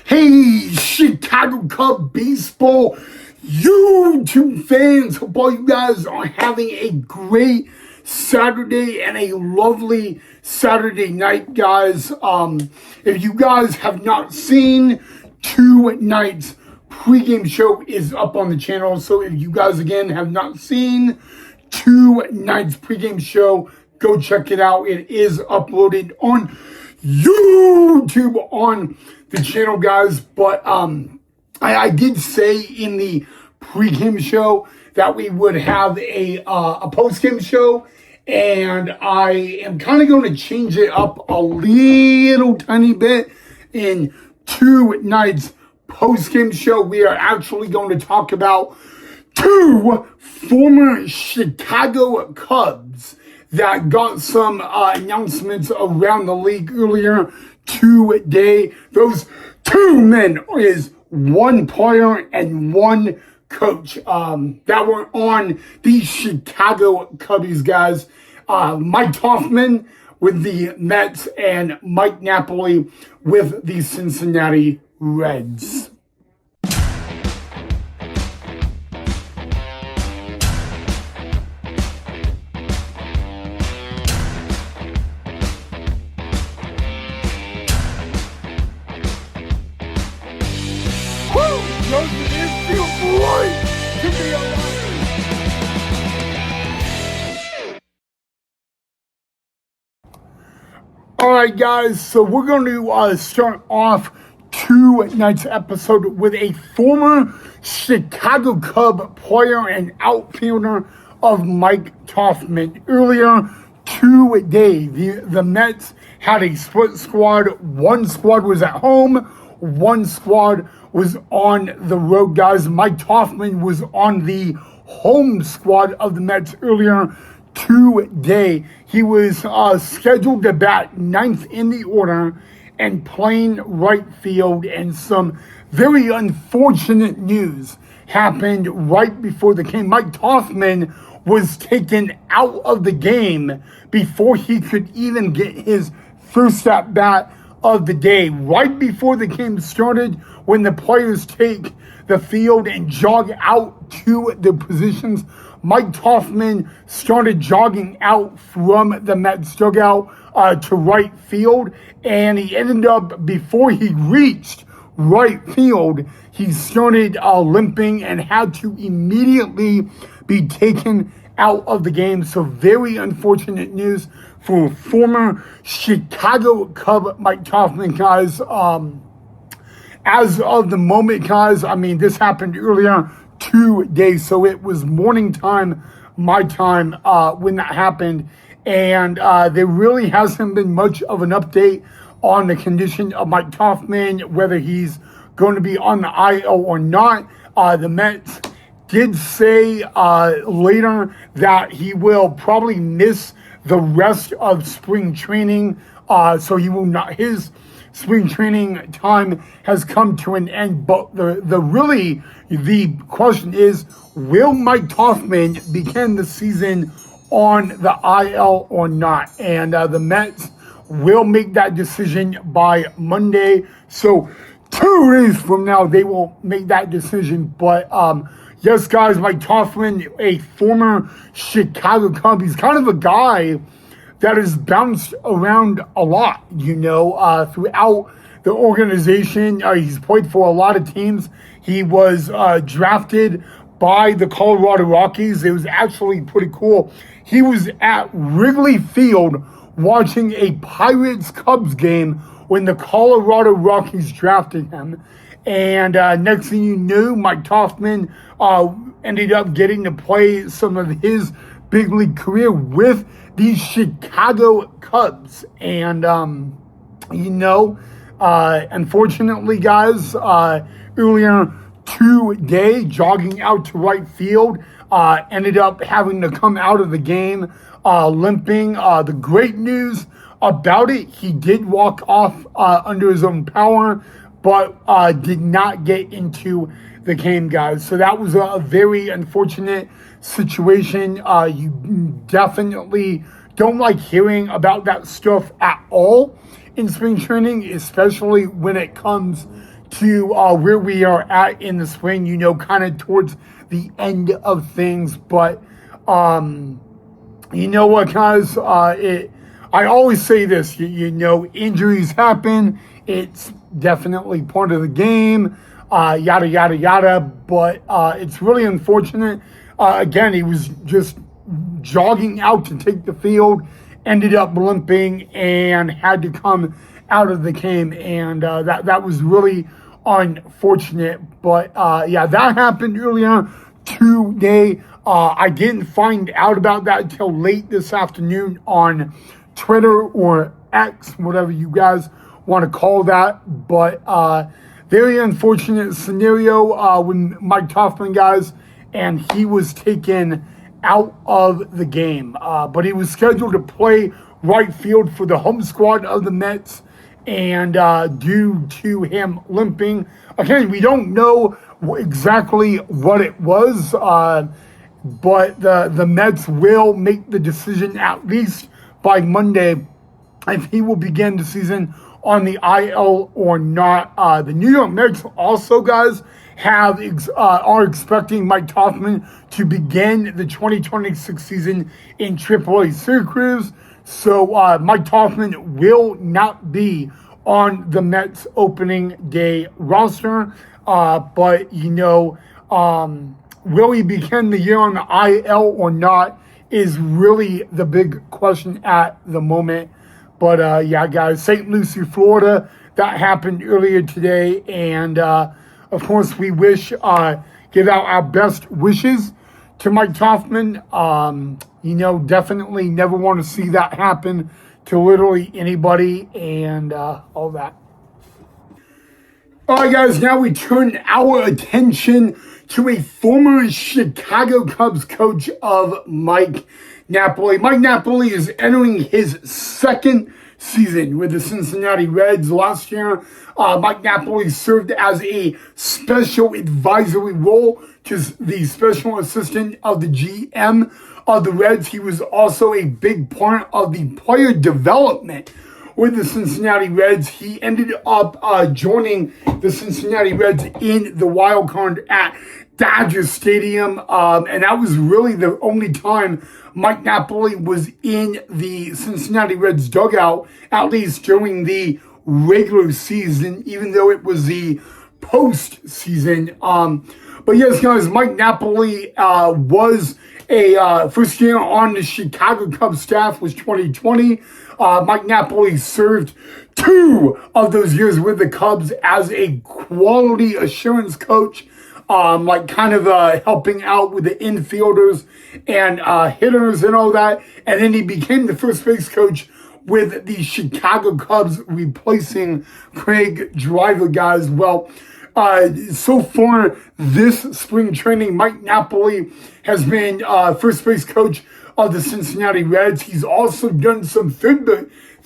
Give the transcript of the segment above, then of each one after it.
Hey, Chicago Cub baseball YouTube fans, hope all you guys are having a great Saturday and a lovely Saturday night, guys. If you guys have not seen tonight's pregame show is up on the channel. So if you guys again have not seen tonight's pregame show, go check it out. It is uploaded on YouTube on the channel, guys. But I did say in the pregame show that we would have a postgame show, and I am kind of going to change it up a little tiny bit in tonight's postgame show. We are actually going to talk about two former Chicago Cubs that got some announcements around the league earlier today. Those two men is one player and one coach that were on the Chicago Cubbies, guys. Mike Hoffman with the Mets and Mike Napoli with the Cincinnati Reds. Alright guys, so we're going to start off tonight's episode with a former Chicago Cub player and outfielder of Mike Hoffman. Earlier today, the Mets had a split squad. One squad was at home, one squad was on the road, guys. Mike Hoffman was on the home squad of the Mets earlier today. He was scheduled to bat ninth in the order and playing right field, and some very unfortunate news happened right before the game. Mike Hoffman was taken out of the game before he could even get his first at bat of the day. Right before the game started, when the players take the field and jog out to their positions, Mike Hoffman started jogging out from the Mets dugout to right field, and he ended up, before he reached right field, he started limping and had to immediately be taken out of the game. So very unfortunate news for former Chicago Cub Mike Hoffman, guys. As of the moment, guys, I mean, this happened earlier today, so it was morning time, my time, when that happened, and there really hasn't been much of an update on the condition of Mike Hoffman, whether he's going to be on the IL or not. The Mets did say later that he will probably miss the rest of spring training, so he will not, his spring training time has come to an end. But the question is, will Mike Hoffman begin the season on the IL or not? And the Mets will make that decision by Monday. So 2 days from now, they will make that decision. But yes, guys, Mike Hoffman, a former Chicago Cub, he's kind of a guy that has bounced around a lot, throughout the organization. He's played for a lot of teams. He was drafted by the Colorado Rockies. It was actually pretty cool. He was at Wrigley Field watching a Pirates-Cubs game when the Colorado Rockies drafted him. And next thing you knew, Mike Hoffman ended up getting to play some of his big league career with the Chicago Cubs. And, unfortunately, guys, earlier today, jogging out to right field, ended up having to come out of the game limping. The great news about it, he did walk off under his own power, but did not get into the game, guys. So that was a very unfortunate situation. You definitely don't like hearing about that stuff at all in spring training, especially when it comes to where we are at in the spring, kind of towards the end of things. But you know what, guys? I always say this, injuries happen. It's definitely part of the game, yada, yada, yada. But it's really unfortunate. Again, he was just jogging out to take the field, ended up limping, and had to come out of the game. And that was really unfortunate. But yeah, that happened earlier today. I didn't find out about that until late this afternoon on Twitter or X, whatever you guys want to call that. But very unfortunate scenario when Mike Tauchman, guys, and he was taken out of the game. But he was scheduled to play right field for the home squad of the Mets. And due to him limping, again, we don't know exactly what it was, but the Mets will make the decision at least by Monday if he will begin the season on the IL or not. The New York Mets also, guys, are expecting Mike Tauchman to begin the 2026 season in AAA Syracuse. So Mike Tauchman will not be on the Mets opening day roster. But, will he begin the year on the IL or not is really the big question at the moment. But, yeah, guys, St. Lucie, Florida, that happened earlier today. And, of course, we give out our best wishes to Mike Tauchman. Definitely never want to see that happen to literally anybody and all that. All right, guys, now we turn our attention to a former Chicago Cubs coach of Mike Napoli. Mike Napoli is entering his second season with the Cincinnati Reds. Last year, Mike Napoli served as a special advisory role to the special assistant of the GM of the Reds. He was also a big part of the player development with the Cincinnati Reds. He ended up joining the Cincinnati Reds in the wild card at Dodger Stadium, and that was really the only time Mike Napoli was in the Cincinnati Reds dugout, at least during the regular season, even though it was the postseason. But yes, guys, Mike Napoli was a first year on the Chicago Cubs staff was 2020. Mike Napoli served 2 of those years with the Cubs as a quality assurance coach, helping out with the infielders and hitters and all that. And then he became the first base coach with the Chicago Cubs, replacing Craig Driver, guys. Well, so far this spring training, Mike Napoli has been first base coach of the Cincinnati Reds. He's also done some third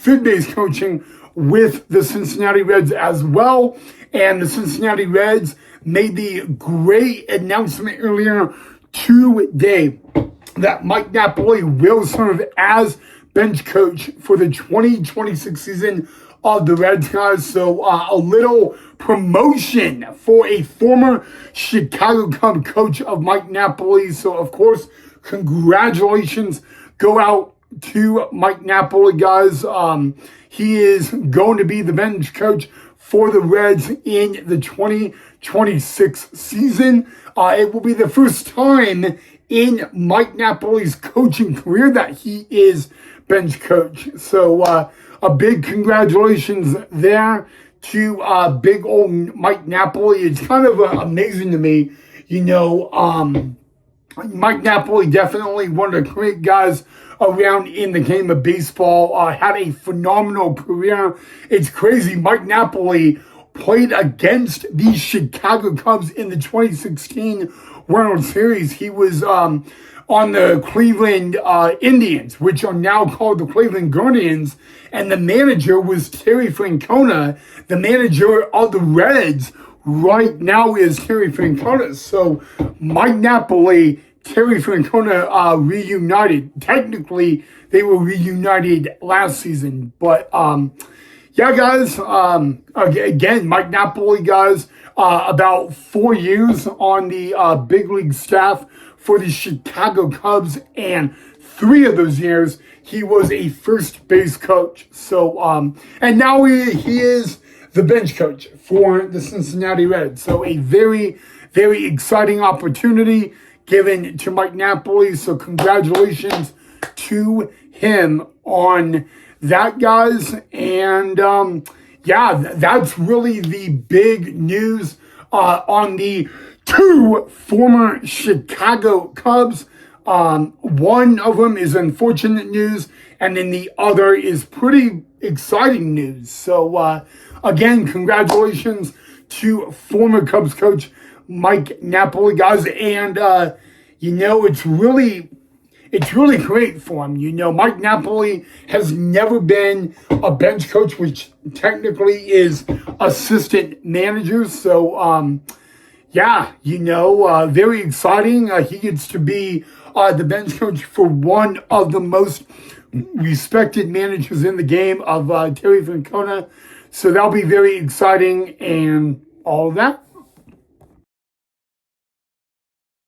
base coaching with the Cincinnati Reds as well. And the Cincinnati Reds made the great announcement earlier today that Mike Napoli will serve as bench coach for the 2026 season of the Reds, guys. So a little promotion for a former Chicago Cub coach of Mike Napoli. So, of course, congratulations go out to Mike Napoli, guys. He is going to be the bench coach for the Reds in the 2026 season. It will be the first time in Mike Napoli's coaching career that he is bench coach. So a big congratulations there to big old Mike Napoli. It's kind of amazing to me, Mike Napoli, definitely one of the great guys around in the game of baseball, had a phenomenal career. It's crazy. Mike Napoli played against the Chicago Cubs in the 2016 World Series. He was on the Cleveland Indians, which are now called the Cleveland Guardians, and the manager was Terry Francona. The manager of the Reds right now is Terry Francona. So Mike Napoli, Terry Francona reunited. Technically, they were reunited last season, but Yeah, guys. Again, Mike Napoli, guys. About 4 years on the big league staff for the Chicago Cubs, and 3 of those years he was a first base coach. So, and now he is the bench coach for the Cincinnati Reds. So, a very, very exciting opportunity given to Mike Napoli. So, congratulations to him on that, guys. And yeah, that's really the big news on the 2 former Chicago Cubs. One of them is unfortunate news, and then the other is pretty exciting news. So again, congratulations to former Cubs coach Mike Napoli, guys. And it's really great for him. Mike Napoli has never been a bench coach, which technically is assistant manager. So, yeah, very exciting. He gets to be the bench coach for one of the most respected managers in the game of Terry Francona. So that'll be very exciting and all of that.